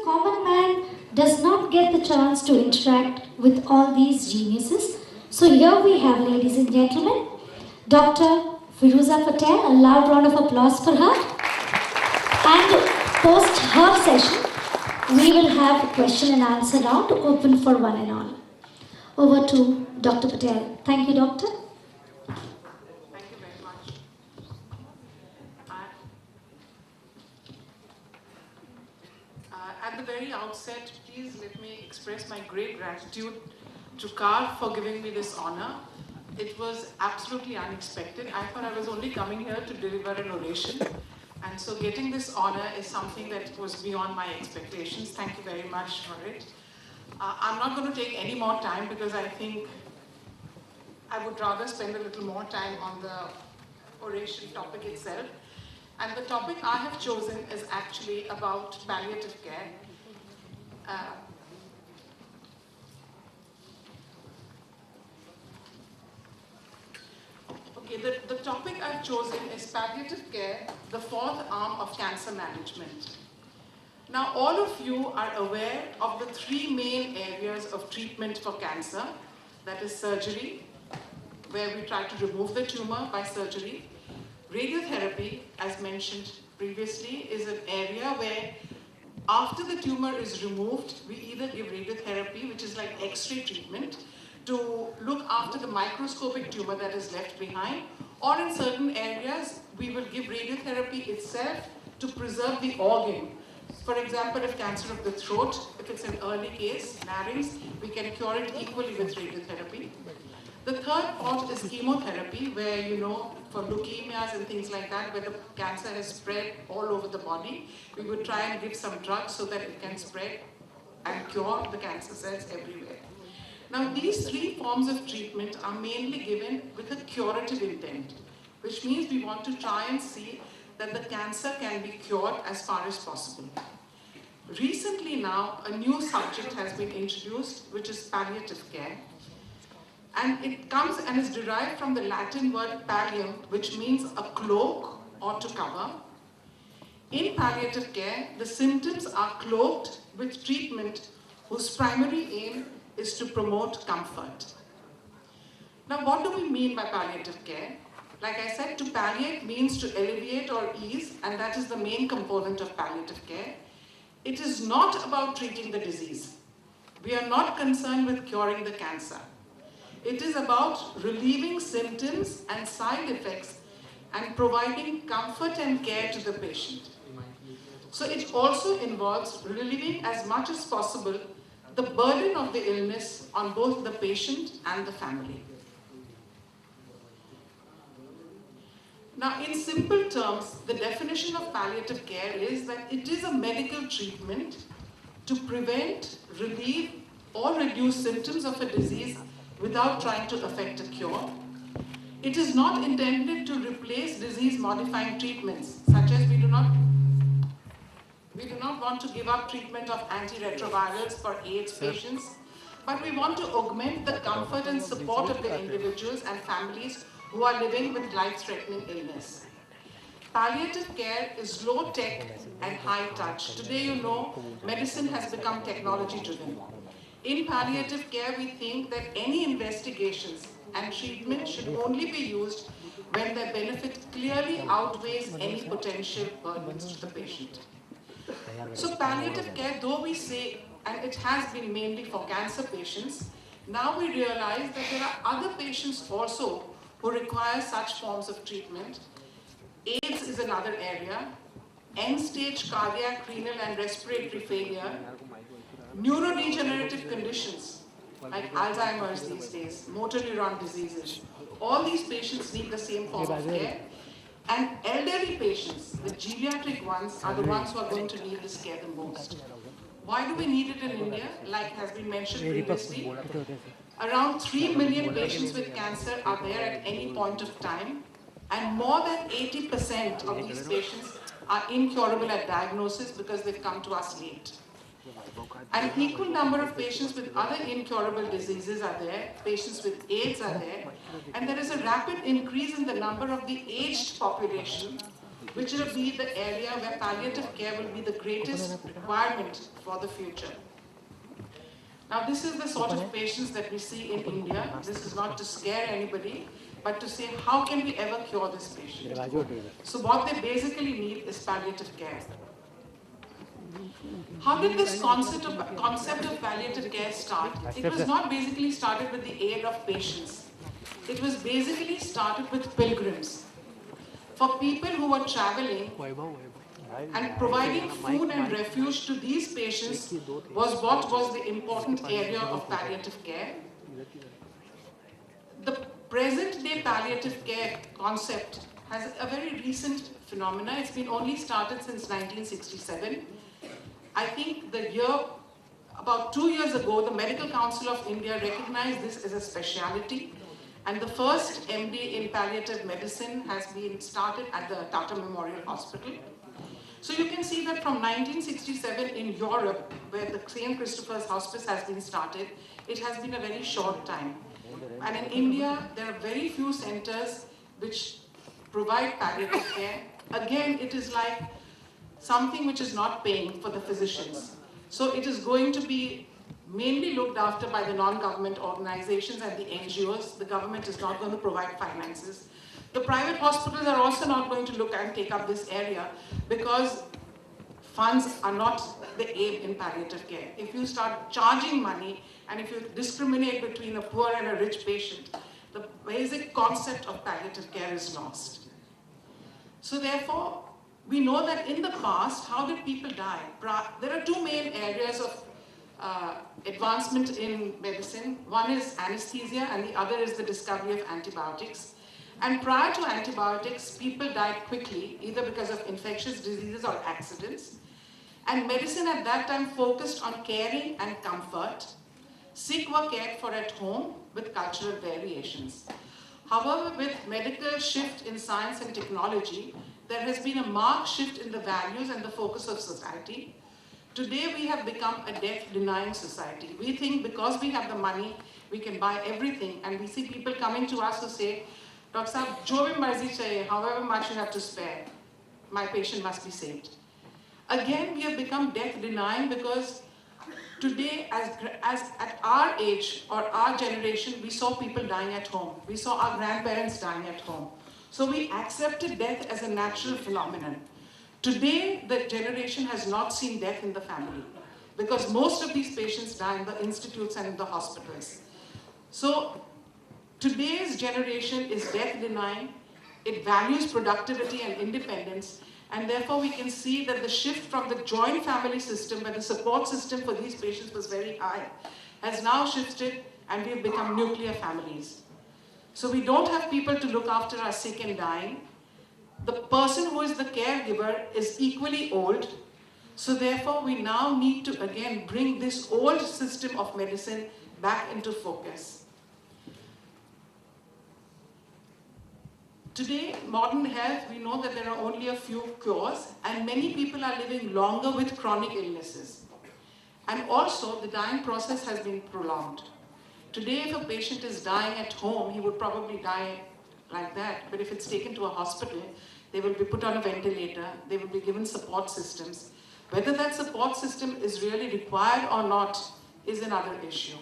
common man does not get the chance to interact with all these geniuses. So here we have, ladies and gentlemen, Dr. Firuza Patel. A loud round of applause for her. And post her session, we will have a question and answer round open for one and all. Over to Dr. Patel. Thank you, Doctor. Thank you very much. At the very outset, please let me express my great gratitude to CAR for giving me this honor. It was absolutely unexpected. I thought I was only coming here to deliver an oration. And so getting this honor is something that was beyond my expectations. Thank you very much for it. I'm not going to take any more time because I think I would rather spend a little more time on the oration topic itself. And the topic I have chosen is actually about palliative care. The topic I've chosen is palliative care, the fourth arm of cancer management. Now, all of you are aware of the three main areas of treatment for cancer. That is surgery, where we try to remove the tumor by surgery. Radiotherapy, as mentioned previously, is an area where after the tumor is removed, we either give radiotherapy, which is like X-ray treatment, to look after the microscopic tumor that is left behind, or in certain areas, we will give radiotherapy itself to preserve the organ. For example, if cancer of the throat, if it's an early case, larynx, we can cure it equally with radiotherapy. The third part is chemotherapy, where, for leukemias and things like that, where the cancer has spread all over the body, we would try and give some drugs so that it can spread and cure the cancer cells everywhere. Now, these three forms of treatment are mainly given with a curative intent, which means we want to try and see that the cancer can be cured as far as possible. Recently now, a new subject has been introduced, which is palliative care. And it comes and is derived from the Latin word pallium, which means a cloak or to cover. In palliative care, the symptoms are cloaked with treatment whose primary aim is to promote comfort. Now, what do we mean by palliative care? Like I said, to palliate means to alleviate or ease, and that is the main component of palliative care. It is not about treating the disease. We are not concerned with curing the cancer. It is about relieving symptoms and side effects and providing comfort and care to the patient. So it also involves relieving as much as possible the burden of the illness on both the patient and the family. Now, in simple terms, the definition of palliative care is that it is a medical treatment to prevent, relieve, or reduce symptoms of a disease without trying to effect a cure. It is not intended to replace disease-modifying treatments, such as we do not want to give up treatment of antiretrovirals for AIDS patients, but we want to augment the comfort and support of the individuals and families who are living with life-threatening illness. Palliative care is low-tech and high-touch. Today, medicine has become technology-driven. In palliative care, we think that any investigations and treatment should only be used when their benefit clearly outweighs any potential burdens to the patient. So palliative care, though we say, and it has been mainly for cancer patients, now we realize that there are other patients also who require such forms of treatment. AIDS is another area, end-stage cardiac, renal and respiratory failure, neurodegenerative conditions like Alzheimer's these days, motor neuron diseases. All these patients need the same form of care. And elderly patients, the geriatric ones, are the ones who are going to need this care the most. Why do we need it in India? Like has been mentioned previously, around 3 million patients with cancer are there at any point of time, and more than 80% of these patients are incurable at diagnosis because they've come to us late. An equal number of patients with other incurable diseases are there, patients with AIDS are there, and there is a rapid increase in the number of the aged population, which will be the area where palliative care will be the greatest requirement for the future. Now, this is the sort of patients that we see in India. This is not to scare anybody, but to say, how can we ever cure this patient? So what they basically need is palliative care. How did this concept of palliative care start? It was not basically started with the aid of patients. It was basically started with pilgrims. For people who were traveling and providing food and refuge to these patients was what was the important area of palliative care. The present-day palliative care concept has a very recent phenomena. It's been only started since 1967. I think about 2 years ago, the Medical Council of India recognized this as a specialty, and the first MD in palliative medicine has been started at the Tata Memorial Hospital. So you can see that from 1967 in Europe, where the St. Christopher's Hospice has been started, it has been a very short time. And in India, there are very few centers which provide palliative care. Again, it is like something which is not paying for the physicians. So it is going to be mainly looked after by the non-government organizations and the NGOs. The government is not going to provide finances. The private hospitals are also not going to look and take up this area because funds are not the aim in palliative care. If you start charging money and if you discriminate between a poor and a rich patient, the basic concept of palliative care is lost. So therefore, we know that in the past, how did people die? There are two main areas of advancement in medicine. One is anesthesia and the other is the discovery of antibiotics. And prior to antibiotics, people died quickly, either because of infectious diseases or accidents. And medicine at that time focused on caring and comfort. Sick were cared for at home with cultural variations. However, with medical shift in science and technology, there has been a marked shift in the values and the focus of society. Today, we have become a death-denying society. We think because we have the money, we can buy everything. And we see people coming to us who say, Dr. Saab, jo bhi marzi chahiye, however much you have to spare, my patient must be saved. Again, we have become death-denying because today, as at our age or our generation, we saw people dying at home. We saw our grandparents dying at home. So we accepted death as a natural phenomenon. Today, the generation has not seen death in the family because most of these patients die in the institutes and in the hospitals. So today's generation is death-denying. It values productivity and independence. And therefore, we can see that the shift from the joint family system, where the support system for these patients was very high, has now shifted and we've become nuclear families. So we don't have people to look after our sick and dying. The person who is the caregiver is equally old. So therefore, we now need to again bring this old system of medicine back into focus. Today, modern health, we know that there are only a few cures, and many people are living longer with chronic illnesses. And also, the dying process has been prolonged. Today, if a patient is dying at home, he would probably die like that. But if it's taken to a hospital, they will be put on a ventilator, they will be given support systems. Whether that support system is really required or not is another issue.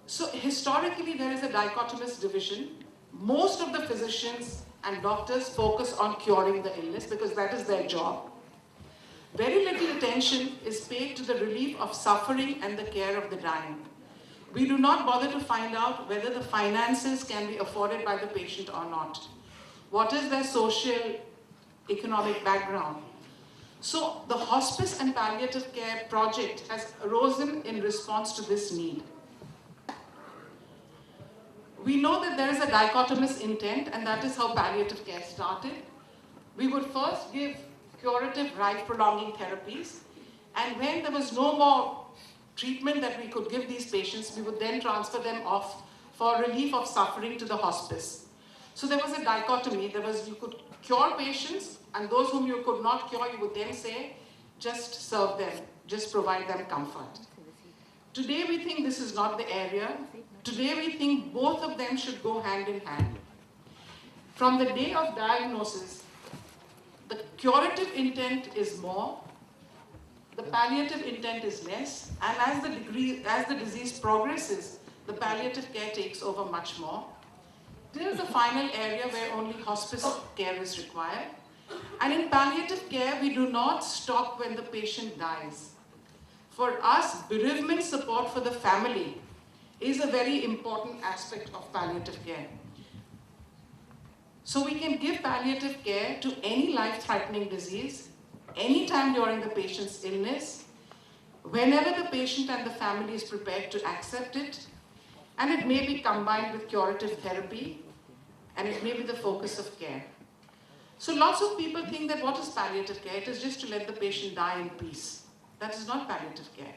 So historically, there is a dichotomous division. Most of the physicians and doctors focus on curing the illness because that is their job. Very little attention is paid to the relief of suffering and the care of the dying. We do not bother to find out whether the finances can be afforded by the patient or not. What is their social, economic background? So the hospice and palliative care project has arisen in response to this need. We know that there is a dichotomous intent, and that is how palliative care started. We would first give curative life-prolonging therapies, and when there was no more treatment that we could give these patients, we would then transfer them off for relief of suffering to the hospice. So there was a dichotomy. You could cure patients, and those whom you could not cure, you would then say, just serve them, just provide them comfort. Today we think this is not the area. Today we think both of them should go hand in hand. From the day of diagnosis, the curative intent is more, the palliative intent is less, and as the disease progresses, the palliative care takes over much more, till the final area where only hospice care is required. And in palliative care, we do not stop when the patient dies. For us, bereavement support for the family is a very important aspect of palliative care. So we can give palliative care to any life-threatening disease, anytime during the patient's illness, whenever the patient and the family is prepared to accept it, and it may be combined with curative therapy, and it may be the focus of care. So lots of people think that what is palliative care? It is just to let the patient die in peace. That is not palliative care.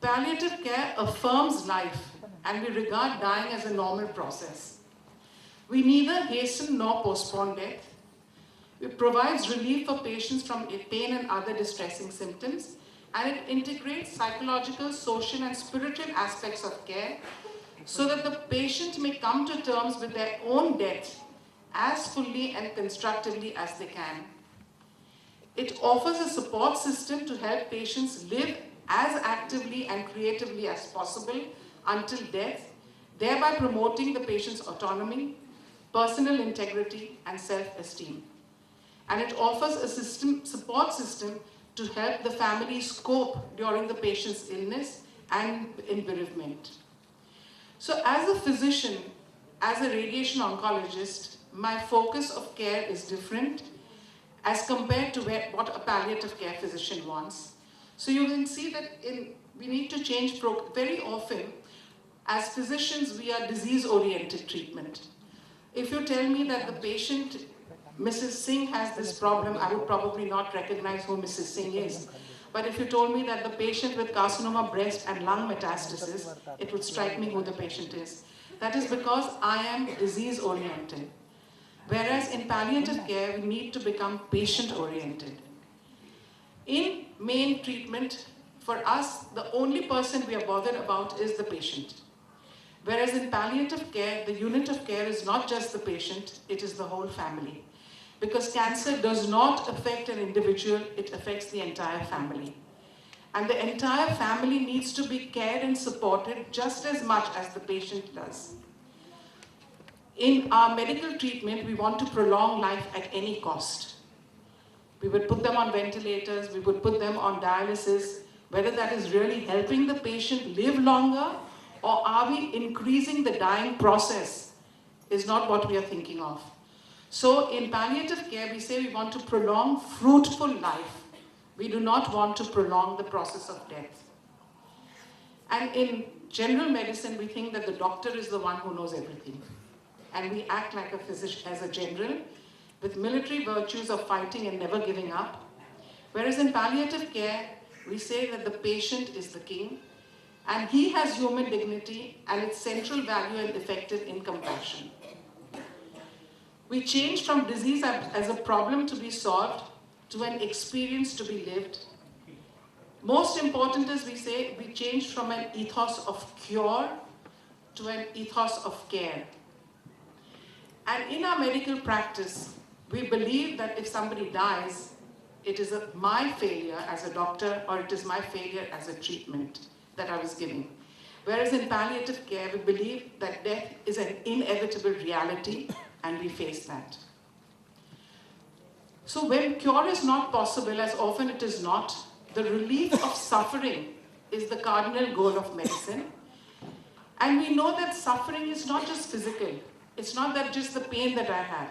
Palliative care affirms life, and we regard dying as a normal process. We neither hasten nor postpone death. It provides relief for patients from pain and other distressing symptoms, and it integrates psychological, social, and spiritual aspects of care so that the patient may come to terms with their own death as fully and constructively as they can. It offers a support system to help patients live as actively and creatively as possible until death, thereby promoting the patient's autonomy, personal integrity, and self-esteem. And it offers a support system to help the families cope during the patient's illness and in bereavement. So as a physician, as a radiation oncologist, my focus of care is different as compared to what a palliative care physician wants. So you can see that we need to change very often. As physicians, we are disease-oriented treatment. If you tell me that the patient, Mrs. Singh, has this problem, I would probably not recognize who Mrs. Singh is. But if you told me that the patient with carcinoma breast and lung metastasis, it would strike me who the patient is. That is because I am disease-oriented. Whereas in palliative care, we need to become patient-oriented. In main treatment, for us, the only person we are bothered about is the patient. Whereas in palliative care, the unit of care is not just the patient, it is the whole family. Because cancer does not affect an individual, it affects the entire family. And the entire family needs to be cared and supported just as much as the patient does. In our medical treatment, we want to prolong life at any cost. We would put them on ventilators, we would put them on dialysis, whether that is really helping the patient live longer or are we increasing the dying process is not what we are thinking of. So in palliative care, we say we want to prolong fruitful life. We do not want to prolong the process of death. And in general medicine, we think that the doctor is the one who knows everything. And we act like a physician as a general with military virtues of fighting and never giving up. Whereas in palliative care, we say that the patient is the king, and he has human dignity and its central value and effective in compassion. We change from disease as a problem to be solved to an experience to be lived. Most important is we say we change from an ethos of cure to an ethos of care. And in our medical practice, we believe that if somebody dies, it is my failure as a doctor or it is my failure as a treatment that I was giving. Whereas in palliative care, we believe that death is an inevitable reality and we face that. So when cure is not possible, as often it is not, the relief of suffering is the cardinal goal of medicine. And we know that suffering is not just physical. It's not that just the pain that I have.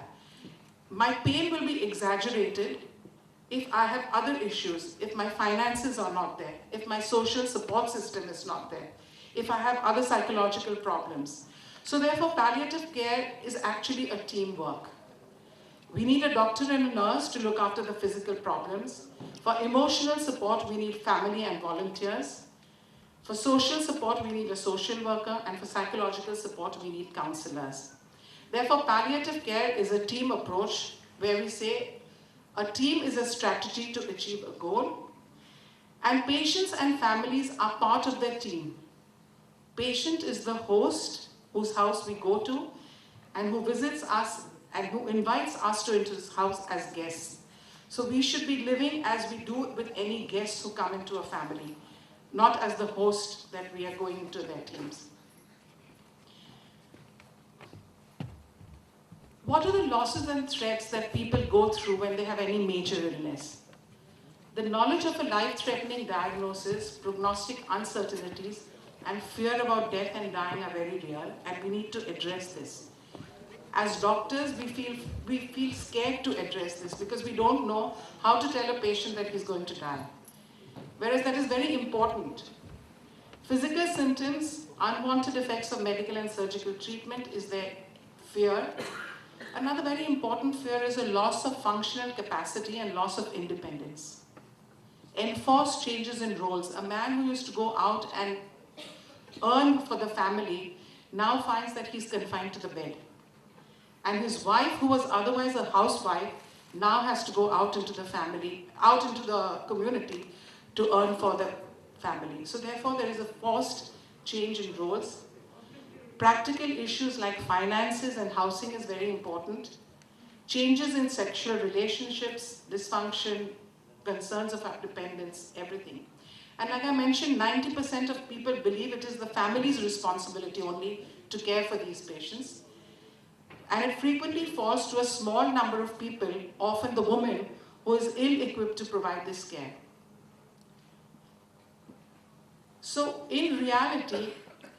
My pain will be exaggerated if I have other issues, if my finances are not there, if my social support system is not there, if I have other psychological problems. So therefore, palliative care is actually a teamwork. We need a doctor and a nurse to look after the physical problems. For emotional support, we need family and volunteers. For social support, we need a social worker, and for psychological support, we need counselors. Therefore, palliative care is a team approach where we say a team is a strategy to achieve a goal, and patients and families are part of their team. Patient is the host whose house we go to and who visits us and who invites us to into his house as guests. So we should be living as we do with any guests who come into a family, not as the host that we are going into their teams. What are the losses and threats that people go through when they have any major illness? The knowledge of a life-threatening diagnosis, prognostic uncertainties, and fear about death and dying are very real, and we need to address this. As doctors, we feel scared to address this because we don't know how to tell a patient that he's going to die. Whereas that is very important. Physical symptoms, unwanted effects of medical and surgical treatment is their fear. Another very important fear is a loss of functional capacity and loss of independence. Enforced changes in roles. A man who used to go out and earn for the family now finds that he's confined to the bed. And his wife, who was otherwise a housewife, now has to go out into the family, out into the community to earn for the family. So therefore, there is a forced change in roles. Practical issues like finances and housing is very important. Changes in sexual relationships, dysfunction, concerns of dependence, everything. And like I mentioned, 90% of people believe it is the family's responsibility only to care for these patients. And it frequently falls to a small number of people, often the woman, who is ill-equipped to provide this care. So in reality,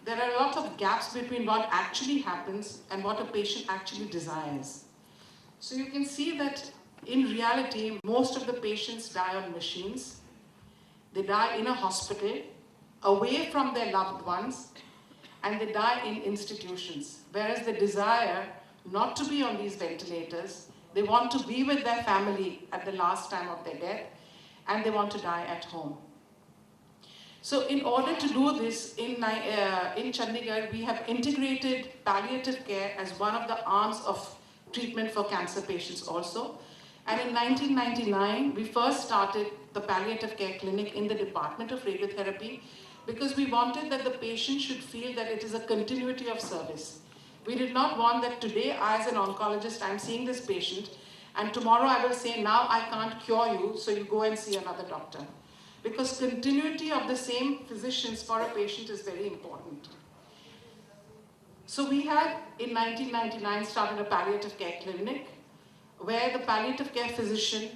there are a lot of gaps between what actually happens and what a patient actually desires. So you can see that in reality, most of the patients die on machines. They die in a hospital, away from their loved ones, and they die in institutions. Whereas they desire not to be on these ventilators, they want to be with their family at the last time of their death, and they want to die at home. So in order to do this, in Chandigarh, we have integrated palliative care as one of the arms of treatment for cancer patients also. And in 1999, we first started the palliative care clinic in the Department of Radiotherapy because we wanted that the patient should feel that it is a continuity of service. We did not want that today, as an oncologist, I'm seeing this patient, and tomorrow I will say, now I can't cure you, so you go and see another doctor. Because continuity of the same physicians for a patient is very important. So we had, in 1999, started a palliative care clinic where the palliative care physician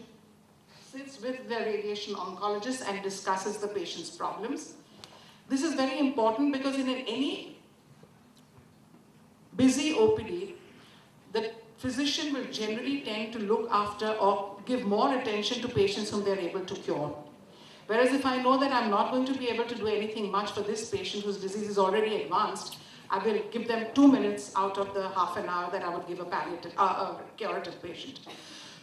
sits with the radiation oncologist and discusses the patient's problems. This is very important because in any busy OPD, the physician will generally tend to look after or give more attention to patients whom they're able to cure. Whereas if I know that I'm not going to be able to do anything much for this patient whose disease is already advanced, I will give them 2 minutes out of the half an hour that I would give a curative patient.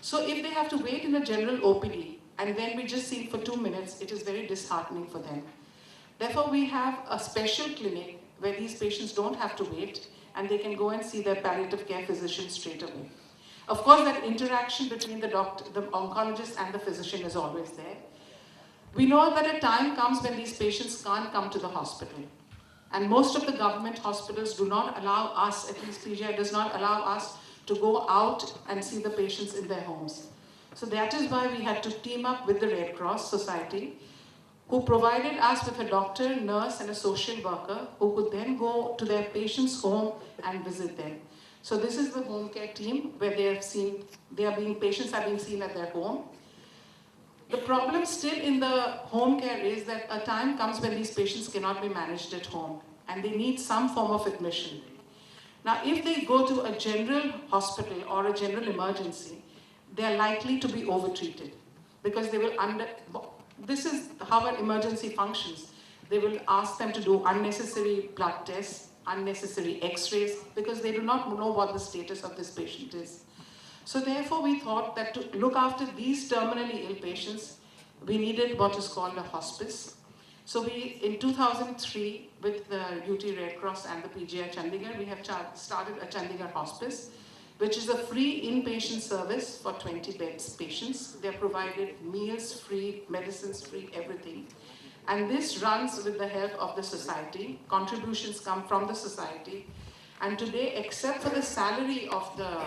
So if they have to wait in a general OPD and then we just see for 2 minutes, it is very disheartening for them. Therefore, we have a special clinic where these patients don't have to wait and they can go and see their palliative care physician straight away. Of course, that interaction between the doctor, the oncologist and the physician is always there. We know that a time comes when these patients can't come to the hospital. And most of the government hospitals do not allow us, at least PGI does not allow us to go out and see the patients in their homes. So that is why we had to team up with the Red Cross Society, who provided us with a doctor, nurse, and a social worker who could then go to their patient's home and visit them. So this is the home care team where patients are being seen at their home. The problem still in the home care is that a time comes when these patients cannot be managed at home and they need some form of admission. Now, if they go to a general hospital or a general emergency, they are likely to be overtreated because they will this is how an emergency functions. They will ask them to do unnecessary blood tests, unnecessary x-rays, because they do not know what the status of this patient is. So therefore, we thought that to look after these terminally ill patients, we needed what is called a hospice. So in 2003, with the UT Red Cross and the PGI Chandigarh, we have started a Chandigarh hospice, which is a free inpatient service for 20 beds patients. They're provided meals free, medicines free, everything. And this runs with the help of the society. Contributions come from the society. And today, except for the salary of the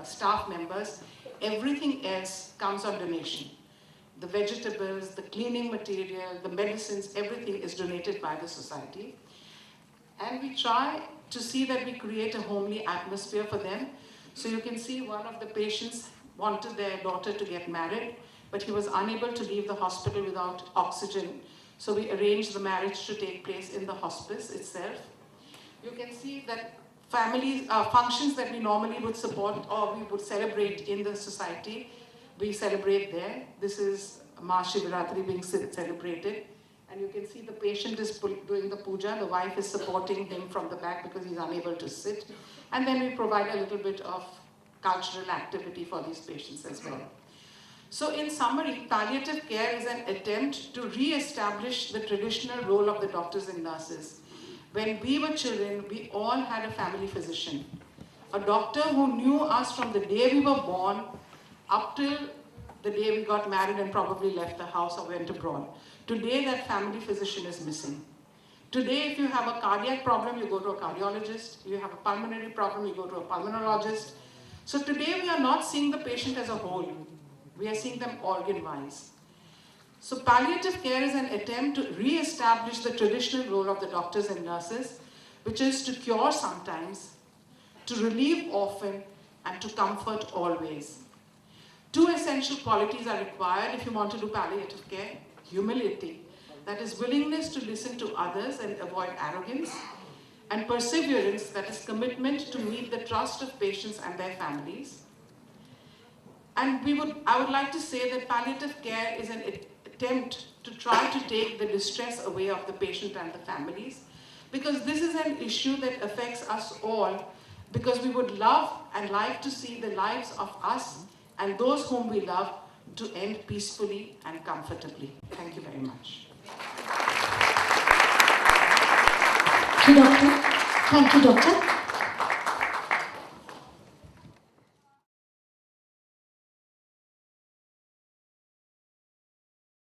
staff members. Everything else comes on donation. The vegetables, the cleaning material, the medicines, everything is donated by the society. And we try to see that we create a homely atmosphere for them. So you can see one of the patients wanted their daughter to get married, but he was unable to leave the hospital without oxygen. So we arranged the marriage to take place in the hospice itself. You can see that families, functions that we normally would support or we would celebrate in the society, we celebrate there. This is Mahashivaratri being celebrated. And you can see the patient is doing the puja, the wife is supporting him from the back because he's unable to sit. And then we provide a little bit of cultural activity for these patients as well. So in summary, palliative care is an attempt to re-establish the traditional role of the doctors and nurses. When we were children, we all had a family physician, a doctor who knew us from the day we were born up till the day we got married and probably left the house or went abroad. Today, that family physician is missing. Today, if you have a cardiac problem, you go to a cardiologist. You have a pulmonary problem, you go to a pulmonologist. So today, we are not seeing the patient as a whole. We are seeing them organ-wise. So palliative care is an attempt to re-establish the traditional role of the doctors and nurses, which is to cure sometimes, to relieve often, and to comfort always. Two essential qualities are required if you want to do palliative care. Humility, that is willingness to listen to others and avoid arrogance, and perseverance, that is commitment to meet the trust of patients and their families. And I would like to say that palliative care is an attempt to try to take the distress away of the patient and the families, because this is an issue that affects us all, because we would love and like to see the lives of us and those whom we love to end peacefully and comfortably. Thank you very much. Thank you, Doctor. Thank you, Doctor.